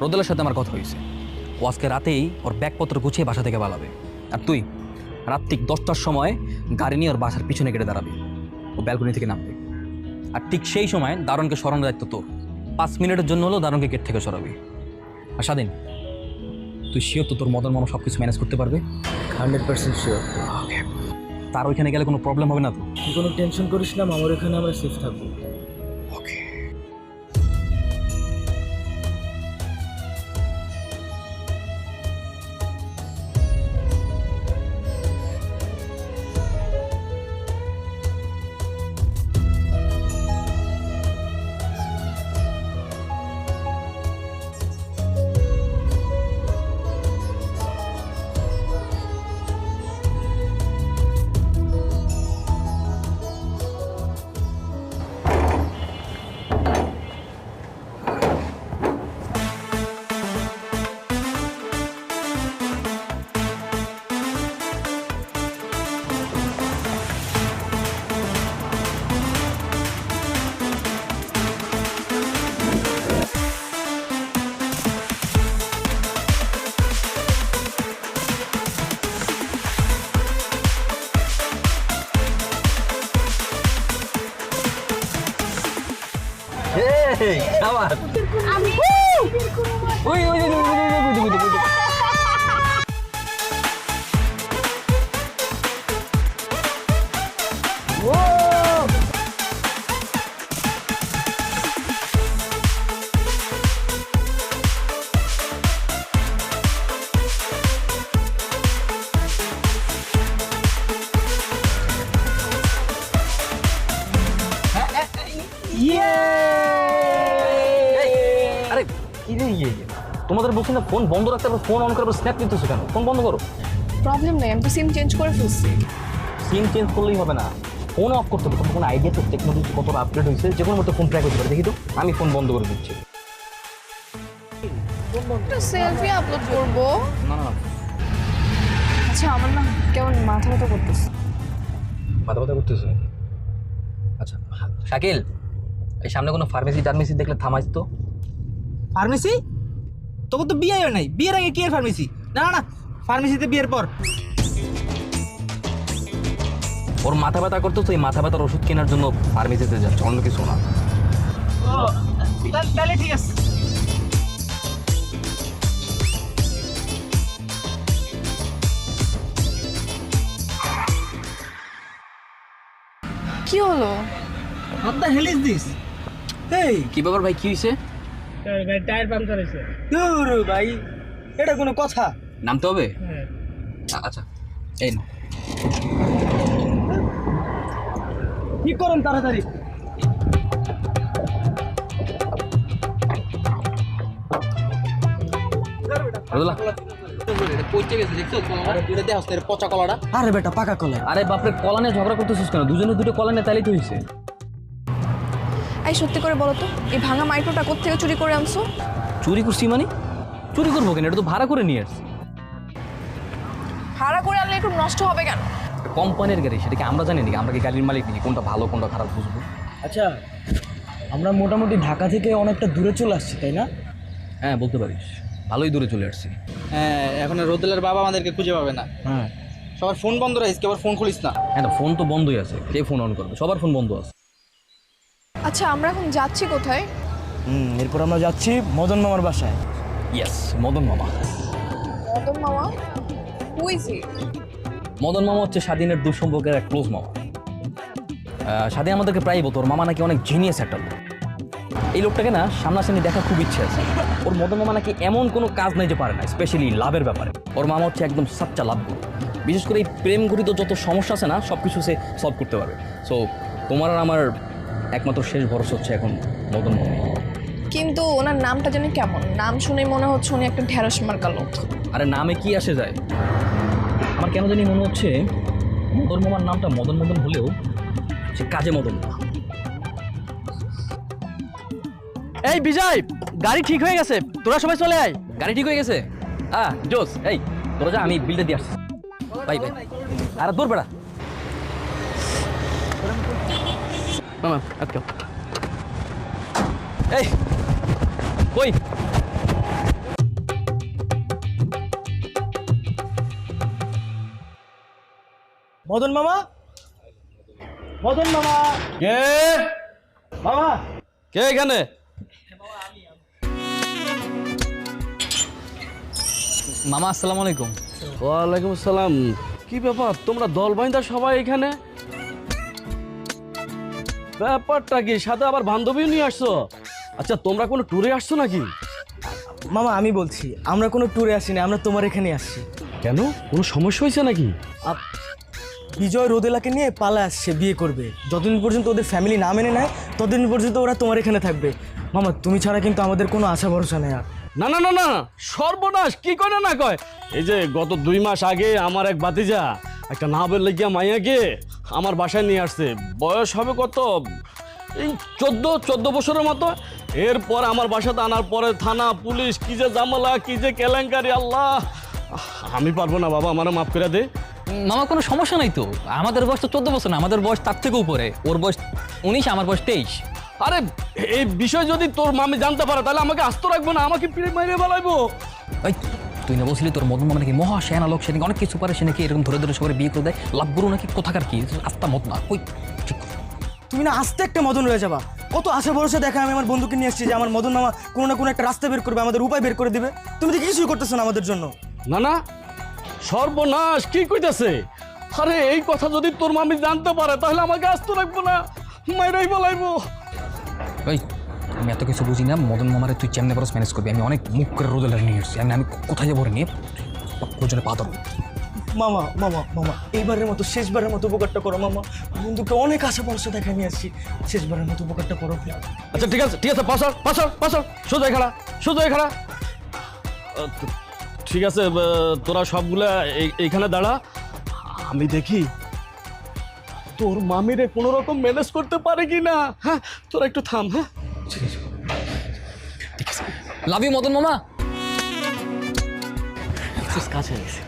রোদেলের সাথে আমার কথা হয়েছে। ও আজকে রাতেই ওর ব্যাগপত্র গুছিয়ে বাসা থেকে পালাবে। আর তুই রাত ঠিক 10টার সময় গাড়ি নিয়ে ওর বাসার পিছনে কেটে দাঁড়াবি। ও ব্যালকনি থেকে নামবে। আর ঠিক সেই সময় দারোয়ানকে সরানোর দায়িত্ব তোর। 5 মিনিটের জন্য হলেও দারোয়ানকে গেট থেকে সরাবি। আর স্বাধীন, তুই শিওর তো তোর মদন মামা সব কিছু ম্যানেজ করতে পারবে? 100% শিওর। তার ওইখানে গেলে কোনো প্রবলেম হবে না তো? তুই কোনো টেনশন করিস না, আমার এখানে আমরা সেফ থাকবো। ওকে। আবার ওই ওই আরে কি রে তোমাদের বলছি না ফোন বন্ধ রাখতে হবে, ফোন অন করবে, স্ন্যাপ নিতেছো কেন? ফোন বন্ধ করো। প্রবলেম নেই, আমি তো সিম চেঞ্জ করে ফেলছি। সিম চেঞ্জ করলেই হবে না, ফোন অফ করতে হবে। তোমার কোনো আইডিয়া তো টেকনোলজি কতটা আপডেট হয়েছে, যে কোনো মতো ফোন ট্র্যাক করতে পারে। দেখি তো, আমি ফোন বন্ধ করে দিচ্ছি। একটা সেলফি আপলোড করবো। না না, আচ্ছা, আমার না কেমন মাথা ব্যথা করতেছে। মাথা ব্যথা করতেছে? আচ্ছা শাকিল, এই সামনে কোনো ফার্মেসি টার্মেসি দেখলে থামাইস তো। ফার্মেসি? তোকে তো বিয়ে হয় নাই, বিয়ের আগে কি আর ফার্মেসি? না না না, ফার্মেসিতে বিয়ের পর। ওর মাথা ব্যথা করতো, তো এই মাথা ব্যথার ওষুধ কেনার জন্য ফার্মেসিতে যাচ্ছে, অন্য কিছু না। তাহলে ঠিক আছে। কি হলো? What the hell is this? এই কি ব্যাপার ভাই, কি হয়েছে? টায়ার পাংচার হয়েছে। দূর ভাই, এটা কোনো কথা? নামতে হবে? আচ্ছা এই না, কি করুন তাড়াতাড়ি। আরে বেটা পাকা কলা। আরে বাপরে, কলা নিয়ে ঝগড়া করতেছিস কেন? দুজনে দুটো কলা নিয়ে তাইলেই তো হয়েছে। এই সত্যি করে বলো তো, এই ভাঙা মাইক্রোটা কোত্থেকে চুরি করে আনছো? চুরি করছি মানে? চুরি করবো কেন? এটা তো ভাড়া করে নিয়ে আসছি। ভাড়া করে আনলে একটু নষ্ট হবে কেন? কোম্পানির গাড়ি, সেটা কি আমরা জানি নাকি? আমরা কি গাড়ির মালিক নাকি? কোনটা ভালো কোনটা খারাপ বুঝবো? আচ্ছা, আমরা মোটামুটি ঢাকা থেকে অনেকটা দূরে চলে আসছি, তাই না? হ্যাঁ বলতে পারিস, ভালোই দূরে চলে আসছি। হ্যাঁ, এখন রোদেলের বাবা আমাদেরকে খুঁজে পাবে না। হ্যাঁ। সবার ফোন বন্ধ রাখিস, আবার ফোন খুলিস না। হ্যাঁ, ফোন তো বন্ধই আছে, কে ফোন অন করবে? সবার ফোন বন্ধ আছে। আচ্ছা, আমরা এখন যাচ্ছি কোথায়? এরপর আমরা যাচ্ছি মদন মামার বাসায়। ইয়েস, মদন মামা। মদন মামা? হুইজি? মদন মামা হচ্ছে স্বাধীনের দুঃসম্পর্কের এক ক্লোজ মামা। স্বাধীন আমাদেরকে প্রায় বলতো ওর মামা নাকি অনেক জিনিয়াস একটা লোক। এই লোকটাকে না সামনাসামনি দেখা খুব ইচ্ছে আছে। ওর মদন মামা নাকি এমন কোনো কাজ নাই যে পারে না, স্পেশালি লাভের ব্যাপারে। ওর মামা হচ্ছে একদম সাচ্চা লাভ গুরু। বিশেষ করে এই প্রেম ঘটিত যত সমস্যা আছে না, সব কিছু সে সলভ করতে পারবে। সো তোমার আর আমার একমাত্র শেষ ভরসা হচ্ছে এখন মদন মামা। কিন্তু ওনার নামটা জানি কেমন, নাম শুনেই মনে হচ্ছে উনি একটা ঢেঁড়স মার্কা লোক। আরে নামে কি আসে যায়? আমার কেন জানি মনে হচ্ছে মদন মামার নামটা মদন মদন হলেও সে কাজে মদন না। এই বিজয়, গাড়ি ঠিক হয়ে গেছে, তোরা সবাই চলে আয়। গাড়ি ঠিক হয়ে গেছে? জোস, এই তোরা যা, আমি বিলটা দিয়ে আসছি। Bye bye. আরে দূর বেড়া মামা, এই কই মদন মামা, মদন মামা, কে মামা। কে এখানে? মামা আসসালামু আলাইকুম। ওয়ালাইকুম আসসালাম। কি ব্যাপার, তোমরা দল বাইন্দা সবাই এখানে? ব্যাপারটা কি, সাথে আবার বান্ধবীও নিয়ে আসছো? আচ্ছা, তোমরা কোনো ট্যুরে আসছো নাকি? মামা আমি বলছি, আমরা কোনো ট্যুরে আসিনি, আমরা তোমার এখানে আসছি। কেন, কোনো সমস্যা হয়েছে নাকি? বিজয় রোদেলাকে নিয়ে পালা আসছে, বিয়ে করবে। যতদিন পর্যন্ত ওদের ফ্যামিলি না মেনে নেয় ততদিন পর্যন্ত ওরা তোমার এখানে থাকবে। মামা তুমি ছাড়া কিন্তু আমাদের কোনো আশা ভরসা নেই আর। না না না না, সর্বনাশ! কি কয় না কয়, এই যে গত 2 মাস আগে আমার এক ভাতিজা একটা না বের লেগিয়া মাইয়াকে আমার বাসায় নিয়ে আসছে। বয়স হবে কত, এই 14 বছরের মতো। এরপর আমার বাসাতে আনার পরে থানা পুলিশ, কি যে জামালা, কি যে কেলেঙ্কারি, আল্লাহ! আমি পারবো না বাবা, আমারও মাফ করে দে। মামা কোনো সমস্যা নাই তো, আমাদের বয়স তো 14 বছর না, আমাদের বয়স তার থেকে উপরে। ওর বয়স 19, আমার বয়স 23। আরে এই বিষয় যদি তোর মামি জানতে পারে তাহলে আমাকে আস্ত রাখবো না, আমাকে পিড়ে মাইরে বেলাইবো। ওই তুই না বলছিলি তোর মদন মামা নাকি মহা সেনা লোক, সে নাকি অনেক কিছু পারে, সে নাকি এরকম ধরে ধরে সবাই বিয়ে করে দেয়, লাভ গুরু নাকি কোথাকার কি আস্তা মত না। ওই ঠিক কথা। তুমি না আস্তে একটা মদন রয়ে যাবা। কত আশা ভরসা দেখা আমি আমার বন্ধুকে নিয়ে আসছি যে আমার মদন মামা কোনো না কোনো একটা রাস্তা বের করবে, আমাদের উপায় বের করে দিবে। তুমি তো কিছুই করতেছো না আমাদের জন্য। না না, সর্বনাশ! কি কইতাছে? আরে এই কথা যদি তোর মামি জানতে পারে তাহলে আমাকে আস্ত রাখবো না, মাইরাই বলাইবো। ওই আমি এত কিছু বুঝি না, মদন মামারে তুই চেমনে বরস ম্যানেজ করবি। আমি অনেক মুখ করে রোদেলার নিয়ে এসেছি, আমি কোথায় যাবো নিয়ে কোজনে পা ধরবো। মামা মামা মামা এইবারের মতো শেষবারের মতো উপকারটা করো মামা। বন্ধুকে অনেক আশা ভরসা দেখা নিয়ে আসছি, শেষবারের মতো উপকারটা করো। আচ্ছা ঠিক আছে, ঠিক আছে, পাশার পাশার পাশার, সোজা খাড়া, সোজা খাড়া। ঠিক আছে, তোরা সবগুলা এইখানে দাঁড়া, আমি দেখি তোর মামিরে কোনো রকম ম্যানেজ করতে পারে কি না। হ্যাঁ, তোরা একটু থাম। হ্যাঁ, ঠিক আছে, লাভ ইউ মদন মামা। কাছে গেছে।